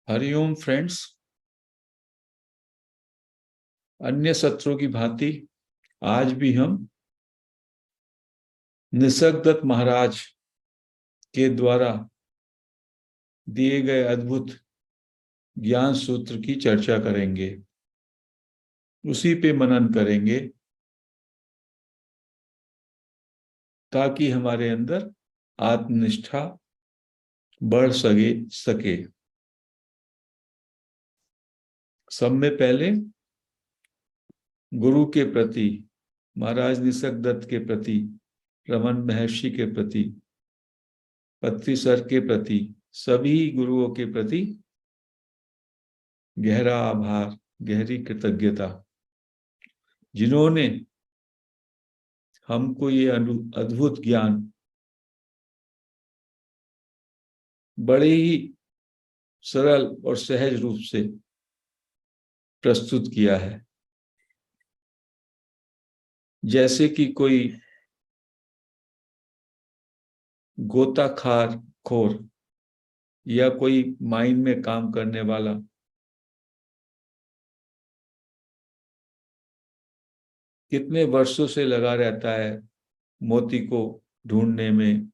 Hariom friends. अन्य सत्रों की भांति आज भी हम निसर्गदत्त महाराज के द्वारा दिए गए अद्भुत ज्ञान सूत्र की चर्चा करेंगे, उसी पे मनन करेंगे ताकि हमारे अंदर आत्मनिष्ठा बढ़ सके। सब में पहले गुरु के प्रति, महाराज निसर्गदत्त के प्रति, रमन महर्षि के प्रति, पत्री सर के प्रति, सभी गुरुओं के प्रति गहरा आभार, गहरी कृतज्ञता, जिन्होंने हमको ये अद्भुत ज्ञान बड़े ही सरल और सहज रूप से प्रस्तुत किया है। जैसे कि कोई गोताखार खोर या कोई माइन में काम करने वाला कितने वर्षों से लगा रहता है मोती को ढूंढने में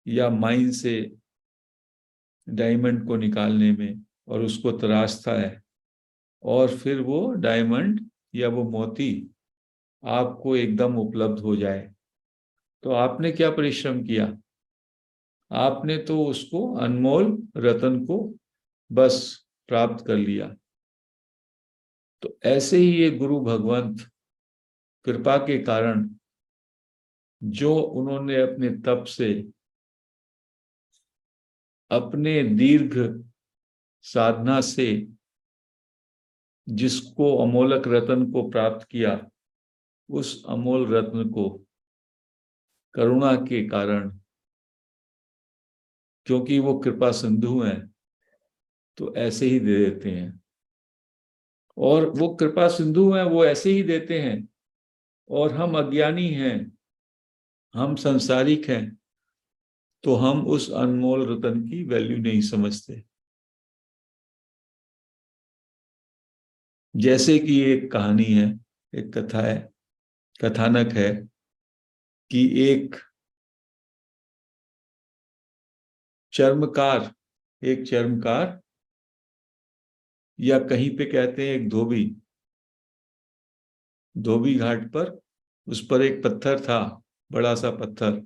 या माइन से डायमंड को निकालने में, और उसको तराशता है और फिर वो डायमंड या वो मोती आपको एकदम उपलब्ध हो जाए, तो आपने क्या परिश्रम किया? आपने तो उसको अनमोल रतन को बस प्राप्त कर लिया। तो ऐसे ही ये गुरु भगवंत कृपा के कारण जो उन्होंने अपने तप से, अपने दीर्घ साधना से जिसको अमोलक रत्न को प्राप्त किया, उस अमोल रत्न को करुणा के कारण, क्योंकि वो कृपा सिंधु हैं, तो ऐसे ही दे देते हैं। और वो कृपा सिंधु हैं, वो ऐसे ही देते हैं, और हम अज्ञानी हैं, हम संसारिक हैं, तो हम उस अनमोल रतन की वैल्यू नहीं समझते। जैसे कि एक कहानी है, एक कथा है, कथानक है कि एक चर्मकार, या कहीं पे कहते हैं एक धोबी, धोबी घाट पर, उस पर एक पत्थर था, बड़ा सा पत्थर,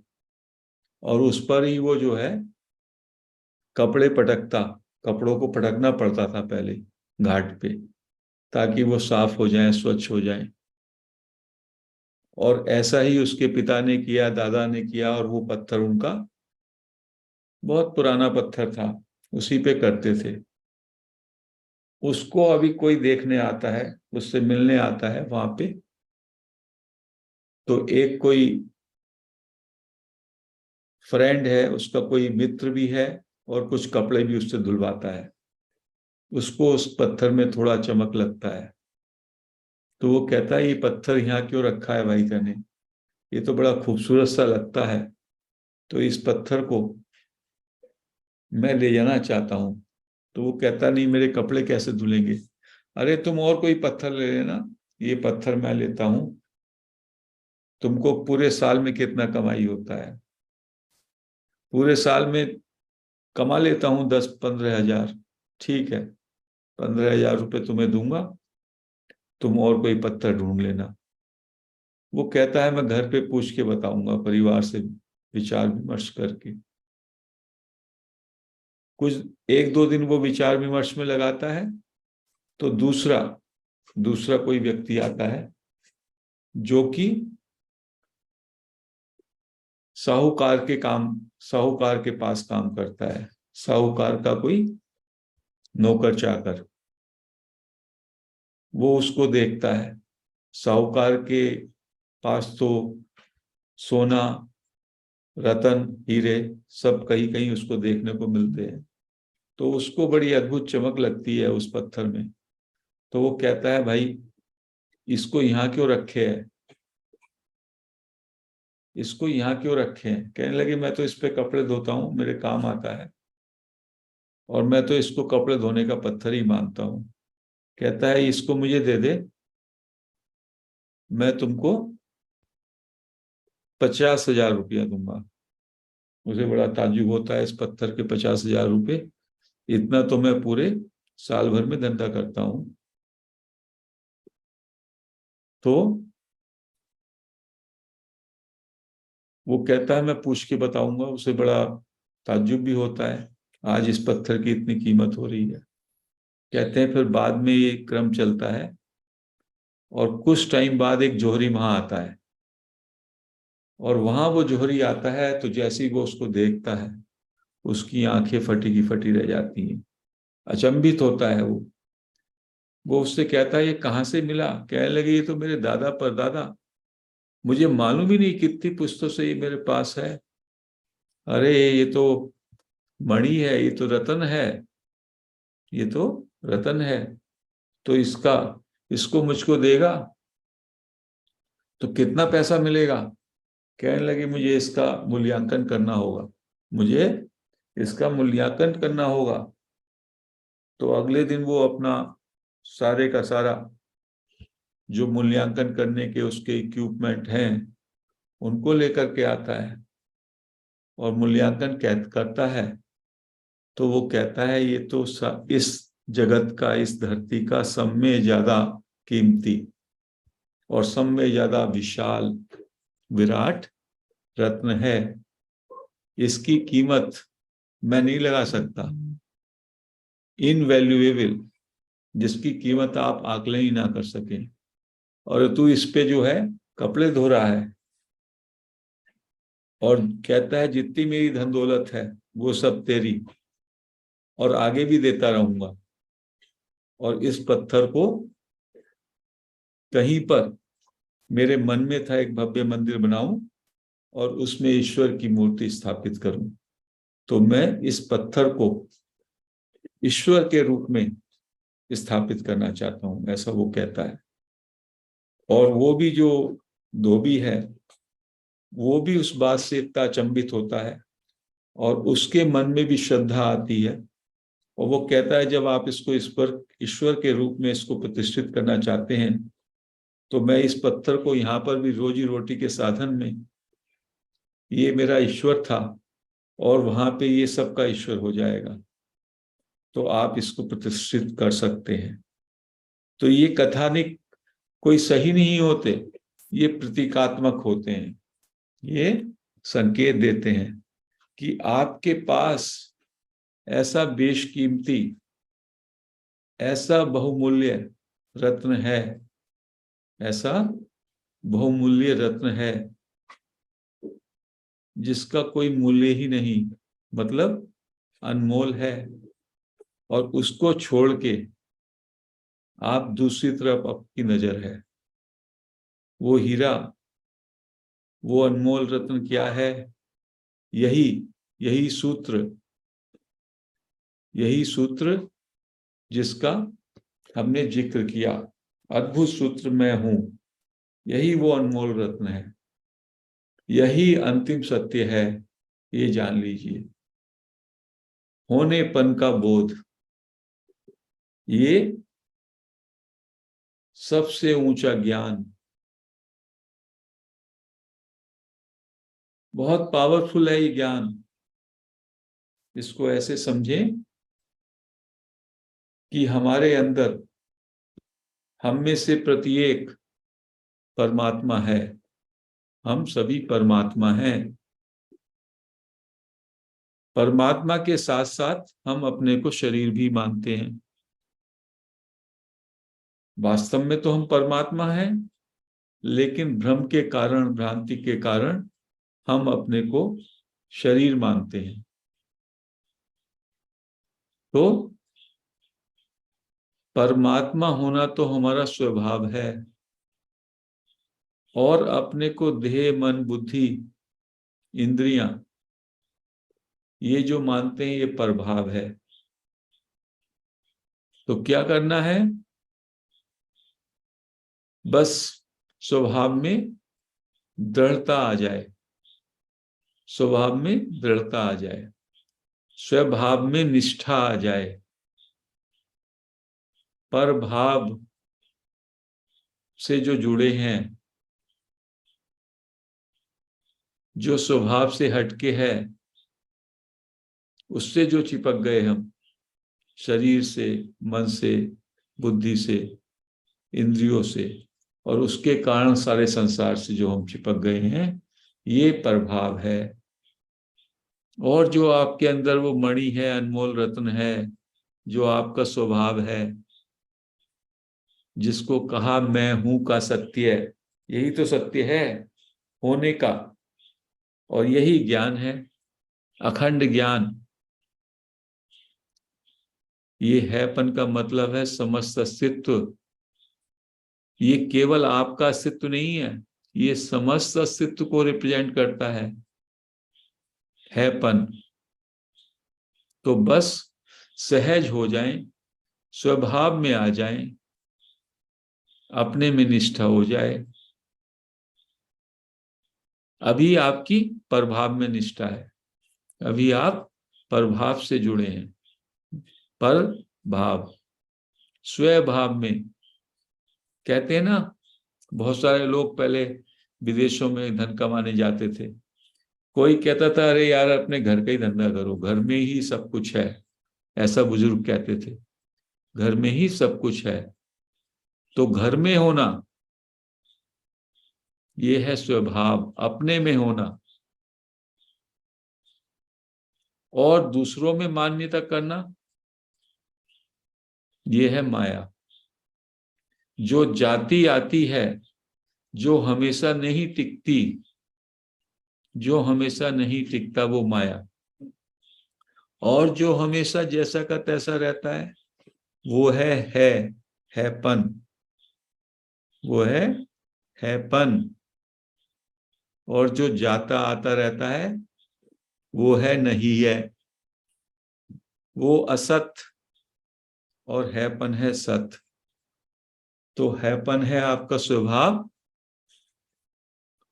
और उस पर ही वो जो है कपड़ों को पटकना पड़ता था पहले घाट पे, ताकि वो साफ हो जाए, स्वच्छ हो जाए। और ऐसा ही उसके पिता ने किया, दादा ने किया, और वो पत्थर उनका बहुत पुराना पत्थर था, उसी पे करते थे। उसको अभी कोई देखने आता है, उससे मिलने आता है वहां पे, तो एक कोई फ्रेंड है उसका, कोई मित्र भी है, और कुछ कपड़े भी उससे धुलवाता है। उसको उस पत्थर में थोड़ा चमक लगता है, तो वो कहता है ये पत्थर यहाँ क्यों रखा है भाई तने, ये तो बड़ा खूबसूरत सा लगता है, तो इस पत्थर को मैं ले जाना चाहता हूँ। तो वो कहता नहीं, मेरे कपड़े कैसे धुलेंगे? अरे तुम और कोई पत्थर ले लेना, ये पत्थर मैं लेता हूँ। तुमको पूरे साल में कितना कमाई होता है? पूरे साल में कमा लेता हूँ 10-15 हजार। ठीक है, 15 हजार रुपये तुम्हें दूंगा, तुम और कोई पत्थर ढूंढ लेना। वो कहता है मैं घर पे पूछ के बताऊंगा, परिवार से विचार विमर्श करके। कुछ 1-2 दिन वो विचार विमर्श में लगाता है, तो दूसरा दूसरा कोई व्यक्ति आता है जो कि साहूकार के पास काम करता है, साहूकार का कोई नौकर चाकर। वो उसको देखता है, साहूकार के पास तो सोना, रतन, हीरे सब कहीं कहीं उसको देखने को मिलते हैं, तो उसको बड़ी अद्भुत चमक लगती है उस पत्थर में। तो वो कहता है भाई इसको यहाँ क्यों रखे है, इसको यहाँ क्यों रखे हैं? कहने लगे मैं तो इस पे कपड़े धोता हूँ, मेरे काम आता है। और मैं तो इसको कपड़े धोने का पत्थर ही मानता हूँ। कहता है इसको मुझे दे दे, मैं तुमको 50,000 रुपया दूंगा। मुझे बड़ा ताज्जुब होता है इस पत्थर के 50,000 रुपये, इतना तो मैं पूरे साल भर में धंधा करता हूं। तो वो कहता है मैं पूछ के बताऊंगा। उसे बड़ा ताज्जुब भी होता है, आज इस पत्थर की इतनी कीमत हो रही है। कहते हैं फिर बाद में ये क्रम चलता है, और कुछ टाइम बाद एक जौहरी वहां आता है, और वहां वो जौहरी आता है तो जैसे ही वो उसको देखता है, उसकी आंखें फटी की फटी रह जाती हैं। अचंभित होता है वो उससे कहता है ये कहाँ से मिला? कहने लगे ये तो मेरे दादा परदादा, मुझे मालूम ही नहीं कितनी पुश्तों से ये मेरे पास है। अरे ये तो मणि है, ये तो रतन है, ये तो रतन है। तो इसको मुझको देगा तो कितना पैसा मिलेगा? कहने लगे मुझे इसका मूल्यांकन करना होगा, मुझे इसका मूल्यांकन करना होगा। तो अगले दिन वो अपना सारे का सारा जो मूल्यांकन करने के उसके इक्विपमेंट हैं उनको लेकर के आता है, और मूल्यांकन करता है। तो वो कहता है ये तो इस जगत का, इस धरती का सब में ज्यादा कीमती और सब में ज्यादा विशाल विराट रत्न है। इसकी कीमत मैं नहीं लगा सकता, इनवैल्यूएबल, जिसकी कीमत आप आकलन ही ना कर सके। और तू इस पे जो है कपड़े धो रहा है, और कहता है जितनी मेरी धन दौलत है वो सब तेरी, और आगे भी देता रहूंगा। और इस पत्थर को कहीं पर मेरे मन में था एक भव्य मंदिर बनाऊं और उसमें ईश्वर की मूर्ति स्थापित करूं। तो मैं इस पत्थर को ईश्वर के रूप में स्थापित करना चाहता हूं, ऐसा वो कहता है। और वो भी जो धोबी है वो भी उस बात से इतना अचंभित होता है, और उसके मन में भी श्रद्धा आती है। और वो कहता है जब आप इसको इस पर ईश्वर के रूप में इसको प्रतिष्ठित करना चाहते हैं, तो मैं इस पत्थर को यहाँ पर भी रोजी रोटी के साधन में, ये मेरा ईश्वर था, और वहां पे ये सबका ईश्वर हो जाएगा। तो आप इसको प्रतिष्ठित कर सकते हैं। तो ये कथानिक कोई सही नहीं होते, ये प्रतीकात्मक होते हैं। ये संकेत देते हैं कि आपके पास ऐसा बेशकीमती, ऐसा बहुमूल्य रत्न है, ऐसा बहुमूल्य रत्न है जिसका कोई मूल्य ही नहीं, मतलब अनमोल है। और उसको छोड़ के आप दूसरी तरफ आपकी नजर है। वो हीरा, वो अनमोल रत्न क्या है? यही यही सूत्र, यही सूत्र जिसका हमने जिक्र किया, अद्भुत सूत्र मैं हूं, यही वो अनमोल रत्न है, यही अंतिम सत्य है। ये जान लीजिए, होनेपन का बोध, ये सबसे ऊंचा ज्ञान। बहुत पावरफुल है ये ज्ञान। इसको ऐसे समझें कि हमारे अंदर, हम में से प्रत्येक परमात्मा है, हम सभी परमात्मा हैं। परमात्मा के साथ साथ हम अपने को शरीर भी मानते हैं। वास्तव में तो हम परमात्मा हैं, लेकिन भ्रम के कारण, भ्रांति के कारण हम अपने को शरीर मानते हैं। तो परमात्मा होना तो हमारा स्वभाव है, और अपने को देह मन बुद्धि इंद्रियां ये जो मानते हैं ये प्रभाव है। तो क्या करना है? बस स्वभाव में दृढ़ता आ जाए, स्वभाव में दृढ़ता आ जाए। स्वभाव में निष्ठा आ जाए, पर भाव से जो जुड़े हैं, जो स्वभाव से हटके है, उससे जो चिपक गए हम, शरीर से, मन से, बुद्धि से, इंद्रियों से, और उसके कारण सारे संसार से जो हम चिपक गए हैं, ये प्रभाव है। और जो आपके अंदर वो मणि है, अनमोल रत्न है, जो आपका स्वभाव है, जिसको कहा मैं हूं का सत्य, यही तो सत्य है होने का, और यही ज्ञान है, अखंड ज्ञान। ये हैपन का मतलब है समस्त अस्तित्व। ये केवल आपका अस्तित्व नहीं है, ये समस्त अस्तित्व को रिप्रेजेंट करता हैपन। तो बस सहज हो जाएं, स्वभाव में आ जाएं, अपने में निष्ठा हो जाए। अभी आपकी प्रभाव में निष्ठा है, अभी आप प्रभाव से जुड़े हैं। पर भाव, स्वभाव में, कहते हैं ना, बहुत सारे लोग पहले विदेशों में धन कमाने जाते थे। कोई कहता था अरे यार अपने घर का ही धंधा करो, घर में ही सब कुछ है, ऐसा बुजुर्ग कहते थे, घर में ही सब कुछ है। तो घर में होना ये है स्वभाव, अपने में होना। और दूसरों में मान्यता करना ये है माया। जो जाति आती है, जो हमेशा नहीं टिकती, जो हमेशा नहीं टिकता, वो माया। और जो हमेशा जैसा का तैसा रहता है, वो हैपन, वो हैपन। और जो जाता आता रहता है, वो है नहीं है, वो असत, और हैपन है सत। तो हैपन है आपका स्वभाव,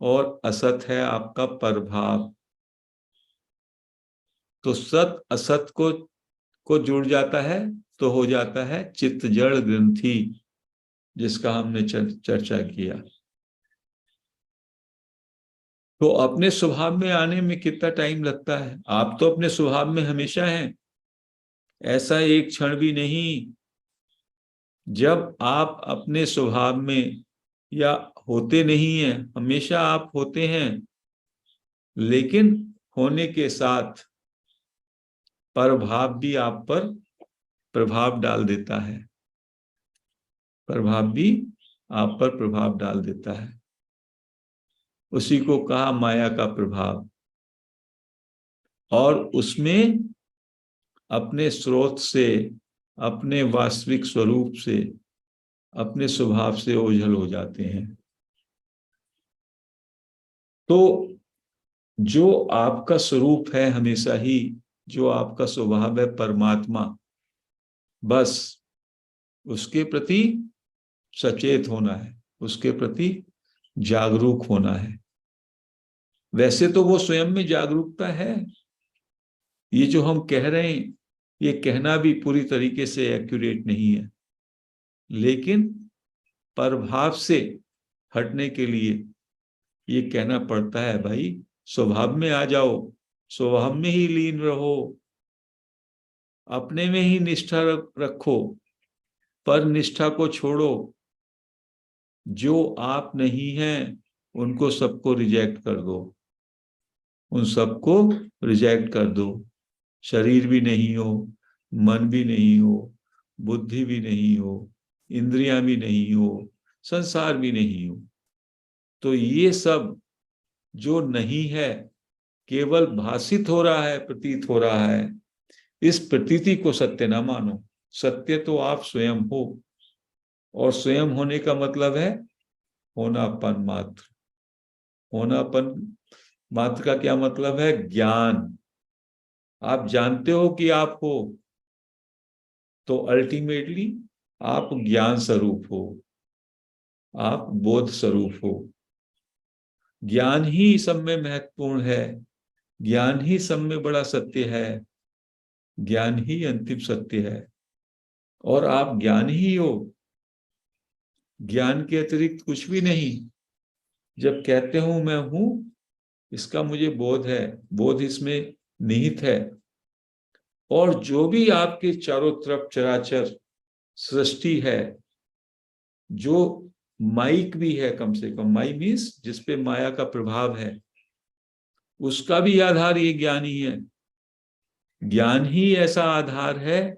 और असत है आपका प्रभाव। तो सत असत को जुड़ जाता है, तो हो जाता है चित्त जड़ ग्रंथि, जिसका हमने चर्चा किया। तो अपने स्वभाव में आने में कितना टाइम लगता है? आप तो अपने स्वभाव में हमेशा हैं, ऐसा एक क्षण भी नहीं। जब आप अपने स्वभाव में, या होते नहीं हैं, हमेशा आप होते हैं, लेकिन होने के साथ प्रभाव भी आप पर प्रभाव डाल देता है, प्रभाव भी आप पर प्रभाव डाल देता है। उसी को कहा माया का प्रभाव। और उसमें अपने स्रोत से, अपने वास्तविक स्वरूप से, अपने स्वभाव से ओझल हो जाते हैं। तो जो आपका स्वरूप है हमेशा ही, जो आपका स्वभाव है परमात्मा, बस उसके प्रति सचेत होना है, उसके प्रति जागरूक होना है। वैसे तो वो स्वयं में जागरूकता है। ये जो हम कह रहे हैं, ये कहना भी पूरी तरीके से एक्यूरेट नहीं है, लेकिन प्रभाव से हटने के लिए ये कहना पड़ता है, भाई स्वभाव में आ जाओ, स्वभाव में ही लीन रहो, अपने में ही निष्ठा रखो। पर निष्ठा को छोड़ो, जो आप नहीं हैं उनको सबको रिजेक्ट कर दो, उन सबको रिजेक्ट कर दो। शरीर भी नहीं हो, मन भी नहीं हो, बुद्धि भी नहीं हो, इंद्रियां भी नहीं हो, संसार भी नहीं हो। तो ये सब जो नहीं है, केवल भाषित हो रहा है, प्रतीत हो रहा है, इस प्रतीति को सत्य ना मानो। सत्य तो आप स्वयं हो, और स्वयं होने का मतलब है होनापन मात्र। होनापन मात्र का क्या मतलब है? ज्ञान। आप जानते हो कि आप हो, तो अल्टीमेटली आप ज्ञान स्वरूप हो, आप बोध स्वरूप हो। ज्ञान ही सब में महत्वपूर्ण है, ज्ञान ही सब में बड़ा सत्य है। ज्ञान ही अंतिम सत्य है और आप ज्ञान ही हो, ज्ञान के अतिरिक्त कुछ भी नहीं। जब कहते हो मैं हूं, इसका मुझे बोध है, बोध इसमें निहित है। और जो भी आपके चारों तरफ चराचर सृष्टि है, जो माइक भी है, कम से कम माई मीन्स जिसपे माया का प्रभाव है, उसका भी आधार ये ज्ञान ही है। ज्ञान ही ऐसा आधार है,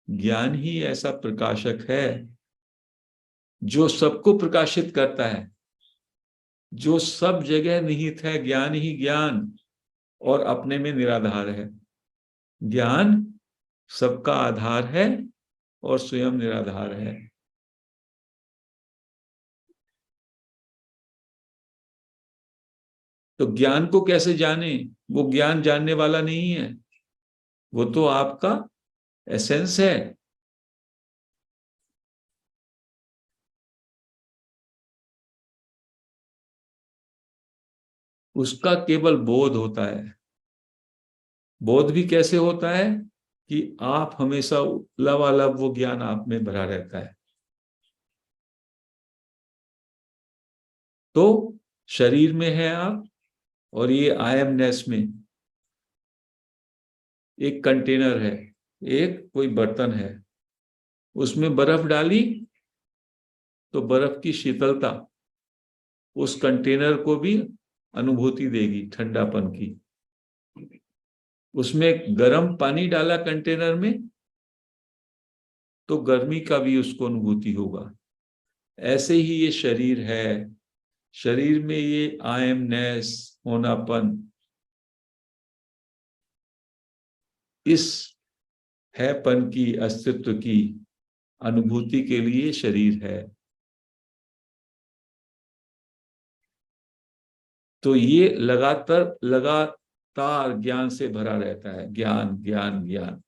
ज्ञान ही ऐसा प्रकाशक है जो सबको प्रकाशित करता है, जो सब जगह निहित है। ज्ञान ही ज्ञान और अपने में निराधार है। ज्ञान सबका आधार है और स्वयं निराधार है। तो ज्ञान को कैसे जाने? वो ज्ञान जानने वाला नहीं है, वो तो आपका एसेंस है। उसका केवल बोध होता है। बोध भी कैसे होता है कि आप हमेशा लबालब वो ज्ञान आप में भरा रहता है। तो शरीर में है आप, और ये आई एमनेस में एक कंटेनर है, एक कोई बर्तन है, उसमें बर्फ डाली तो बर्फ की शीतलता उस कंटेनर को भी अनुभूति देगी ठंडापन की। उसमें गर्म पानी डाला कंटेनर में तो गर्मी का भी उसको अनुभूति होगा। ऐसे ही ये शरीर है, शरीर में ये आई एमनेस होनापन, इस हैपन की, अस्तित्व की अनुभूति के लिए शरीर है। तो ये लगातार ज्ञान से भरा रहता है। ज्ञान ज्ञान ज्ञान,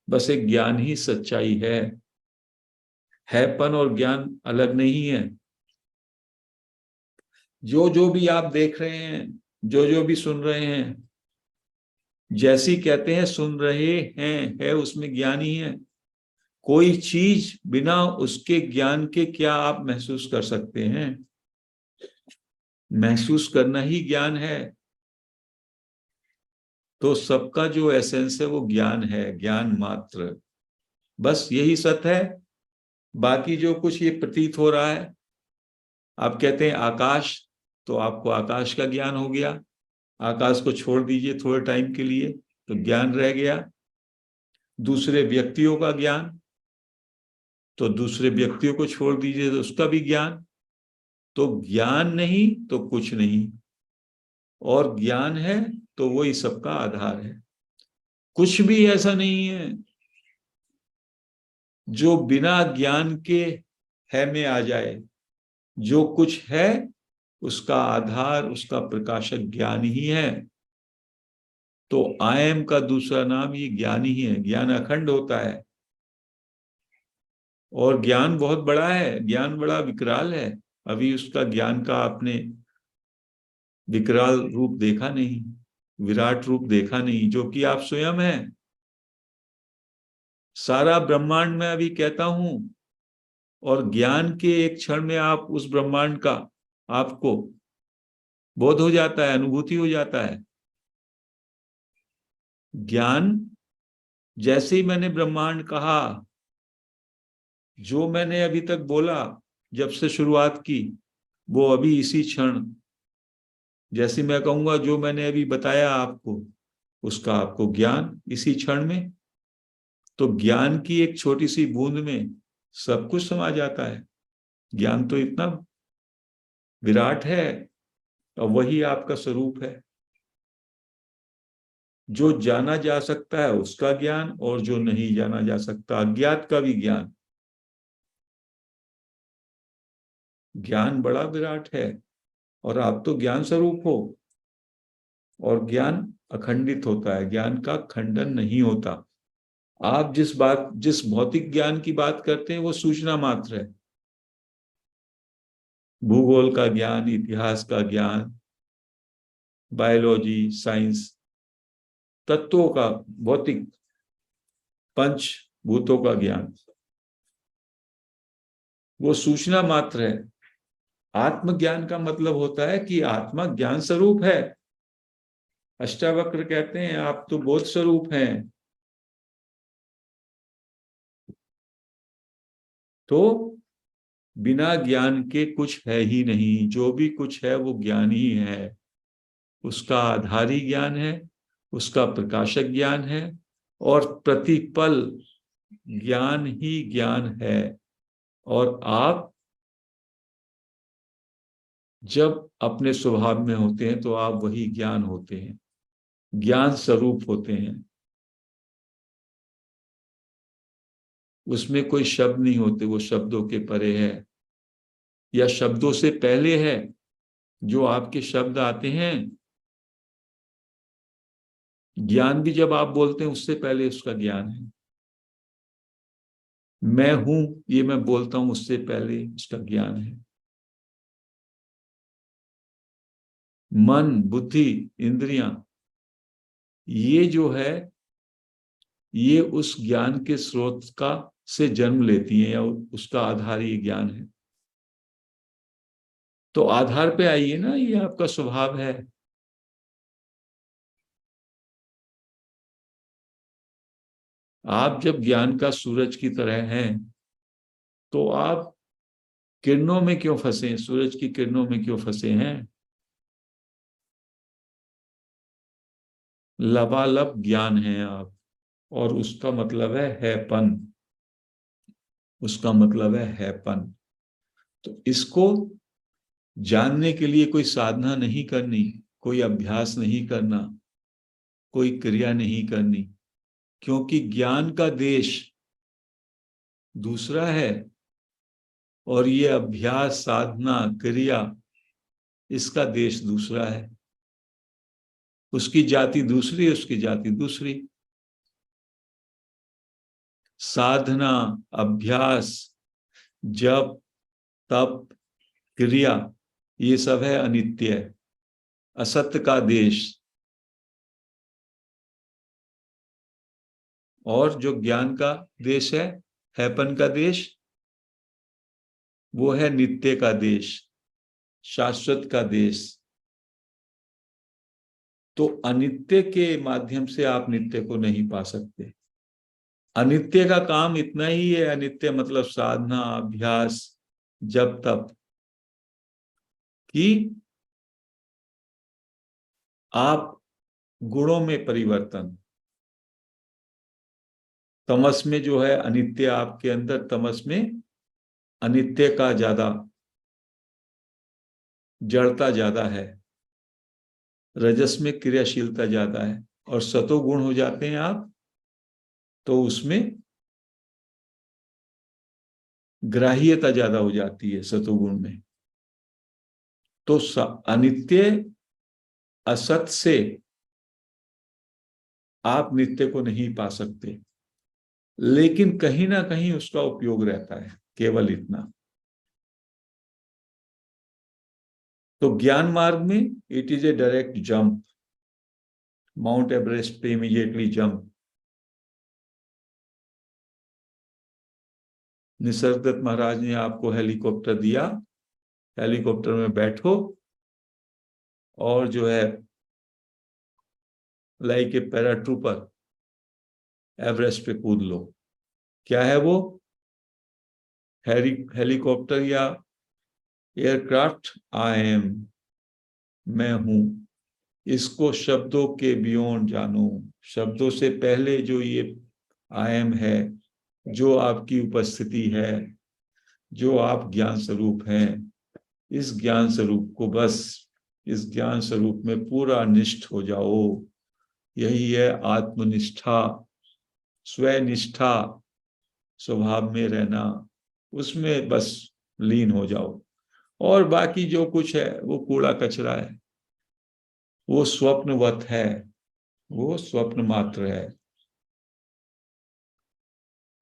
बस एक ज्ञान ही सच्चाई है। हैपन और ज्ञान अलग नहीं है। जो जो भी आप देख रहे हैं, जो जो भी सुन रहे हैं, जैसी कहते हैं सुन रहे हैं, है उसमें ज्ञान ही है। कोई चीज बिना उसके ज्ञान के क्या आप महसूस कर सकते हैं? महसूस करना ही ज्ञान है। तो सबका जो एसेंस है वो ज्ञान है, ज्ञान मात्र, बस यही सत्य है। बाकी जो कुछ ये प्रतीत हो रहा है, आप कहते हैं आकाश, तो आपको आकाश का ज्ञान हो गया। आकाश को छोड़ दीजिए थोड़े टाइम के लिए तो ज्ञान रह गया। दूसरे व्यक्तियों का ज्ञान, तो दूसरे व्यक्तियों को छोड़ दीजिए तो उसका भी ज्ञान। तो ज्ञान नहीं तो कुछ नहीं, और ज्ञान है तो वही सबका आधार है। कुछ भी ऐसा नहीं है जो बिना ज्ञान के है में आ जाए। जो कुछ है उसका आधार, उसका प्रकाशक ज्ञान ही है। तो आई एम का दूसरा नाम ये ज्ञान ही है। ज्ञान अखंड होता है और ज्ञान बहुत बड़ा है, ज्ञान बड़ा विकराल है। अभी उसका ज्ञान का आपने विकराल रूप देखा नहीं, विराट रूप देखा नहीं, जो कि आप स्वयं हैं। सारा ब्रह्मांड में अभी कहता हूं, और ज्ञान के एक क्षण में आप उस ब्रह्मांड का आपको बोध हो जाता है, अनुभूति हो जाता है। ज्ञान, जैसे ही मैंने ब्रह्मांड कहा, जो मैंने अभी तक बोला, जब से शुरुआत की, वो अभी इसी क्षण, जैसे मैं कहूंगा जो मैंने अभी बताया आपको, उसका आपको ज्ञान इसी क्षण में। तो ज्ञान की एक छोटी सी बूंद में सब कुछ समा जाता है। ज्ञान तो इतना विराट है और वही आपका स्वरूप है। जो जाना जा सकता है उसका ज्ञान, और जो नहीं जाना जा सकता अज्ञात का भी ज्ञान। ज्ञान बड़ा विराट है और आप तो ज्ञान स्वरूप हो। और ज्ञान अखंडित होता है, ज्ञान का खंडन नहीं होता। आप जिस भौतिक ज्ञान की बात करते हैं वो सूचना मात्र है। भूगोल का ज्ञान, इतिहास का ज्ञान, बायोलॉजी, साइंस, तत्वों का, भौतिक पंचभूतों का ज्ञान, वो सूचना मात्र है। आत्मज्ञान का मतलब होता है कि आत्मा ज्ञान स्वरूप है। अष्टावक्र कहते हैं आप तो बोध स्वरूप हैं। तो बिना ज्ञान के कुछ है ही नहीं, जो भी कुछ है वो ज्ञान ही है। उसका आधारी ज्ञान है, उसका प्रकाशक ज्ञान है, और प्रतिपल ज्ञान ही ज्ञान है। और आप जब अपने स्वभाव में होते हैं तो आप वही ज्ञान होते हैं, ज्ञान स्वरूप होते हैं। उसमें कोई शब्द नहीं होते, वो शब्दों के परे है या शब्दों से पहले है। जो आपके शब्द आते हैं, ज्ञान भी जब आप बोलते हैं उससे पहले उसका ज्ञान है। मैं हूं ये मैं बोलता हूं, उससे पहले उसका ज्ञान है। मन, बुद्धि, इंद्रियां, ये जो है ये उस ज्ञान के स्रोत का से जन्म लेती हैं, या उसका आधार ये ज्ञान है। तो आधार पे आइए ना, ये आपका स्वभाव है। आप जब ज्ञान का सूरज की तरह हैं तो आप किरणों में क्यों फंसे हैं, सूरज की किरणों में क्यों फंसे हैं? लबालब ज्ञान है आप, और उसका मतलब है हैपन। उसका मतलब है हैपन। तो इसको जानने के लिए कोई साधना नहीं करनी, कोई अभ्यास नहीं करना, कोई क्रिया नहीं करनी, क्योंकि ज्ञान का देश दूसरा है और ये अभ्यास, साधना, क्रिया, इसका देश दूसरा है। उसकी जाति दूसरी, उसकी जाति दूसरी। साधना, अभ्यास, जप, तप, क्रिया, ये सब है अनित्य, असत्य का देश। और जो ज्ञान का देश हैपन का देश, वो है नित्य का देश, शाश्वत का देश। तो अनित्य के माध्यम से आप नित्य को नहीं पा सकते। अनित्य का काम इतना ही है, अनित्य मतलब साधना, अभ्यास, जप, तप, कि आप गुणों में परिवर्तन, तमस में जो है अनित्य आपके अंदर, तमस में अनित्य का ज्यादा, जड़ता ज्यादा है, रजस में क्रियाशीलता ज्यादा है, और सतोगुण हो जाते हैं आप तो उसमें ग्राह्यता ज्यादा हो जाती है सतोगुण में। तो अनित्य, असत से आप नित्य को नहीं पा सकते, लेकिन कहीं ना कहीं उसका उपयोग रहता है, केवल इतना। तो ज्ञान मार्ग में it is a direct jump, mount Everest पे इमीडिएटली जंप। निसर्गदत्त महाराज ने आपको हेलीकॉप्टर दिया, हेलीकॉप्टर में बैठो और जो है लाइक ए पैराट्रूपर एवरेस्ट पे कूद लो। क्या है वो? हेलीकॉप्टर या एयरक्राफ्ट? आई एम, मैं हूं। इसको शब्दों के बियॉन्ड जानो, शब्दों से पहले जो ये आई एम है, जो आपकी उपस्थिति है, जो आप ज्ञान स्वरूप हैं, इस ज्ञान स्वरूप को बस, इस ज्ञान स्वरूप में पूरा निष्ठ हो जाओ। यही है आत्मनिष्ठा, स्वनिष्ठा, स्वभाव में रहना, उसमें बस लीन हो जाओ। और बाकी जो कुछ है वो कूड़ा कचरा है, वो स्वप्नवत है, वो स्वप्न मात्र है,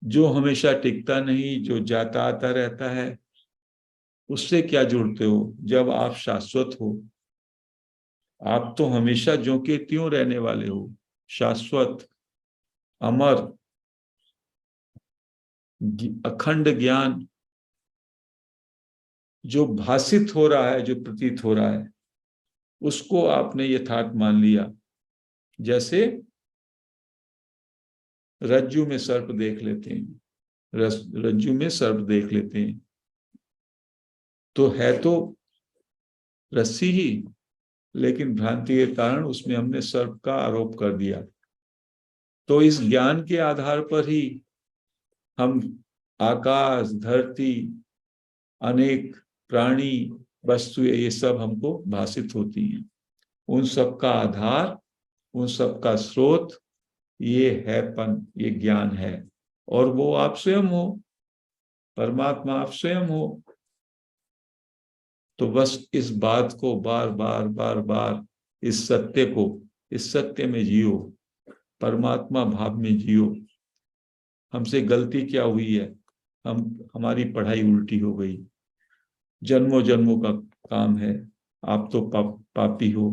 जो हमेशा टिकता नहीं, जो जाता आता रहता है। उससे क्या जुड़ते हो जब आप शाश्वत हो? आप तो हमेशा ज्यों के त्यों रहने वाले हो, शाश्वत, अमर, अखंड ज्ञान जो भासित हो रहा है, जो प्रतीत हो रहा है, उसको आपने यथार्थ मान लिया। जैसे रज्जु में सर्प देख लेते हैं, रज्जु में सर्प देख लेते हैं, तो है तो रस्सी ही, लेकिन भ्रांति के कारण उसमें हमने सर्प का आरोप कर दिया। तो इस ज्ञान के आधार पर ही हम आकाश, धरती, अनेक प्राणी, वस्तुएं, ये सब हमको भासित होती हैं। उन सब का आधार, उन सब का स्रोत ये हैपन, ये ज्ञान है। और वो आप स्वयं हो, परमात्मा आप स्वयं हो। तो बस इस बात को बार बार बार बार, इस सत्य को, इस सत्य में जियो, परमात्मा भाव में जियो। हमसे गलती क्या हुई है? हमारी पढ़ाई उल्टी हो गई, जन्मों जन्मों का काम है। आप तो पापी हो,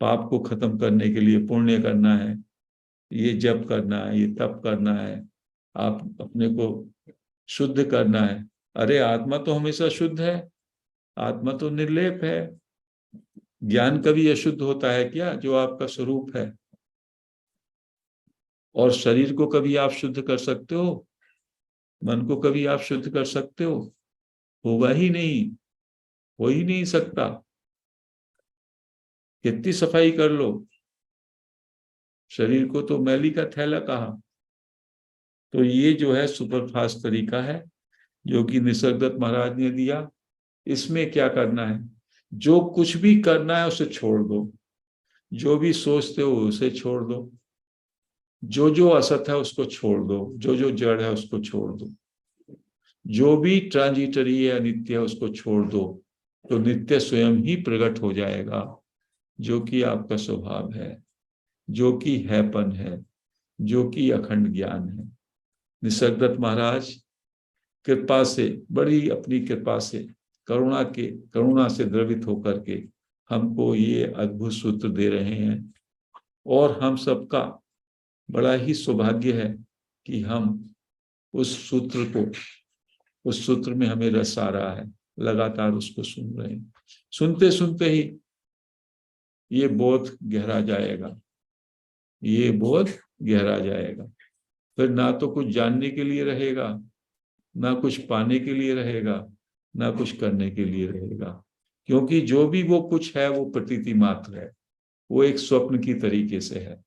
पाप को खत्म करने के लिए पुण्य करना है, ये जप करना है, ये तप करना है, आप अपने को शुद्ध करना है। अरे आत्मा तो हमेशा शुद्ध है, आत्मा तो निर्लेप है। ज्ञान कभी अशुद्ध होता है क्या, जो आपका स्वरूप है? और शरीर को कभी आप शुद्ध कर सकते हो? मन को कभी आप शुद्ध कर सकते हो? होगा ही नहीं, हो ही नहीं सकता। कितनी सफाई कर लो, शरीर को तो मैली का थैला कहा। तो ये जो है सुपरफास्ट तरीका है जो कि निसर्गदत्त महाराज ने दिया। इसमें क्या करना है? जो कुछ भी करना है उसे छोड़ दो, जो भी सोचते हो उसे छोड़ दो, जो जो असत है उसको छोड़ दो, जो जो जड़ है उसको छोड़ दो, जो भी ट्रांजिटरी है, अनित्य है, उसको छोड़ दो। तो नित्य स्वयं ही प्रकट हो जाएगा, जो कि आपका स्वभाव है, जो कि हैपन है, जो कि अखंड ज्ञान है। निसर्गदत्त महाराज कृपा से, बड़ी अपनी कृपा से, करुणा से द्रवित होकर के हमको ये अद्भुत सूत्र दे रहे हैं। और हम सबका बड़ा ही सौभाग्य है कि हम उस सूत्र में हमें रस आ रहा है, लगातार उसको सुन रहे हैं। सुनते सुनते ही ये बोध गहरा जाएगा, ये बोध गहरा जाएगा। फिर ना तो कुछ जानने के लिए रहेगा, ना कुछ पाने के लिए रहेगा, ना कुछ करने के लिए रहेगा। क्योंकि जो भी वो कुछ है वो प्रतीति मात्र है, वो एक स्वप्न की तरीके से है।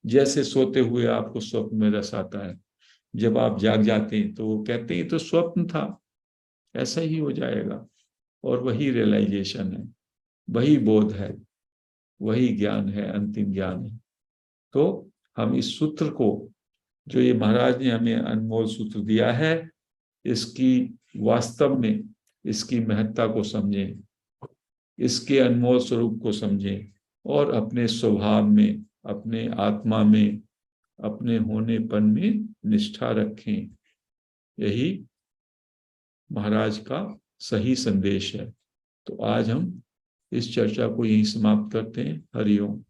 जैसे सोते हुए आपको स्वप्न में रस आता है, जब आप जाग जाते हैं तो वो कहते हैं तो स्वप्न था। ऐसा ही हो जाएगा। और वही रियलाइजेशन है, वही बोध है, वही ज्ञान है, अंतिम ज्ञान है। तो हम इस सूत्र को, जो ये महाराज ने हमें अनमोल सूत्र दिया है, इसकी वास्तव में इसकी महत्ता को समझें, इसके अनमोल स्वरूप को समझें, और अपने स्वभाव में, अपने आत्मा में, अपने होनेपन में निष्ठा रखें। यही महाराज का सही संदेश है। तो आज हम इस चर्चा को यहीं समाप्त करते हैं। हरि ओम।